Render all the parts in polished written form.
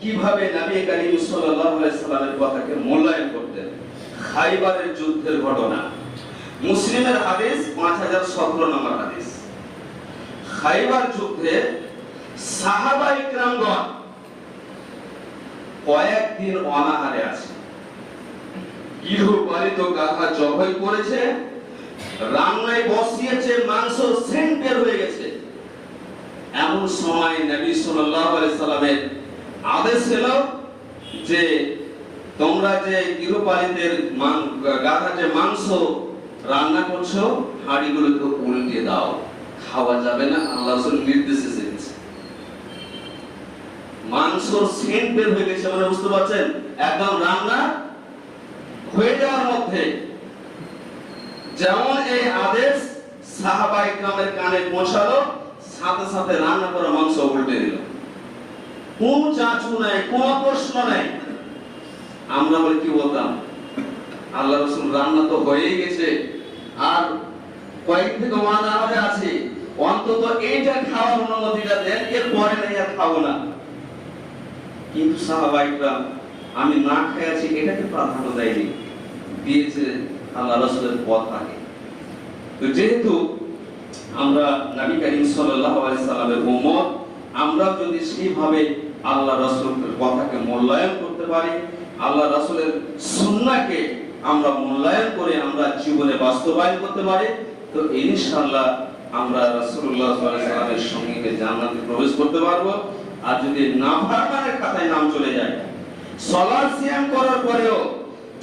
কিভাবে নবী করিম সাল্লাল্লাহু আলাইহি সাল্লামের কথাকে মূল্যায়ন করতেন। খাইবারের যুদ্ধের ঘটনা, মুসলিমের হাদিস 5017 নম্বর হাদিস। খাইবার যুদ্ধে সাহাবায়ে কিরামগণ কয়েকদিন অনাহারে আছে, গৃহপালিত গাধা জবাই করেছে, রান্নায় বসিয়েছে, মাংস সেন্ট বের হয়ে গেছে। এমন সময় নবী সাল্লাল্লাহু আলাইহি সাল্লামের আদেশ এলো যে তোমরা যে গৃহপালিতের গাধা যে মাংস রান্না করছো হাঁড়িগুলোকে উল্টে দাও, খাওয়া যাবে না, আল্লাহ রাসূল নির্দেশ এসেছে। মাংস সেন্ট বের হয়ে গেছে, মানে বুঝতে পারছেন একদম রান্না হয়ে যাওয়ার মধ্যে। যেমন এই আদেশ সাহাবায়ে কিরামের কানে পৌঁছালো, সাথে সাথে রান্না করা মাংস উল্টে দিল। কোন চাচু নাই, কোন প্রশ্ন নাই। আমরা বলে কি বলতাম, আল্লাহ রাসূল রান্না তো হয়েই গেছে, আর কয়েকদিন থেকে অনাহারে আছে, অন্তত এইটা খাওয়ার অনুমতিটা দেন, এর পরে নাই আর খাবো না। কিন্তু সাহাবায়ে কিরাম আমি না খেয়ে আছি এটাকে প্রাধান্য দেয়নি, দিয়েছে আল্লাহ রাসূলের কথাকে। তো যেহেতু আমরা নবী করিম সাল্লাল্লাহু আলাইহি সাল্লামের উম্মত, আমরা যদি সেইভাবে আল্লাহ রাসূলের কথাকে মূল্যায়ন করতে পারি, আল্লাহ রাসূলের সুন্নাহকে আমরা মূল্যায়ন করে আমরা জীবনে বাস্তবায়ন করতে পারি, তো ইনশাআল্লাহ আমরা রাসূলুল্লাহ সাল্লাল্লাহু আলাইহি সাল্লামের সঙ্গে জান্নাতে প্রবেশ করতে পারবো। আর যদি নাফরমানের খাতায় নাম চলে যায়, সালাত সিয়াম করার পরেও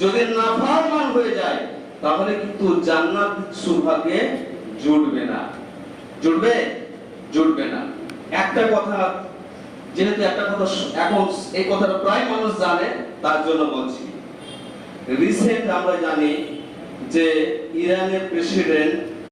যদি নাফরমান হয়ে যায়, তাহলে কিন্তু জান্নাত সুভাগে জুটবে না। জুটবে? জুটবে না। একটা কথা, যেহেতু একটা কথা এখন এই কথাটা প্রায় মানুষ জানে, তার জন্য বলছি। রিসেন্ট আমরা জানি যে ইরানের প্রেসিডেন্ট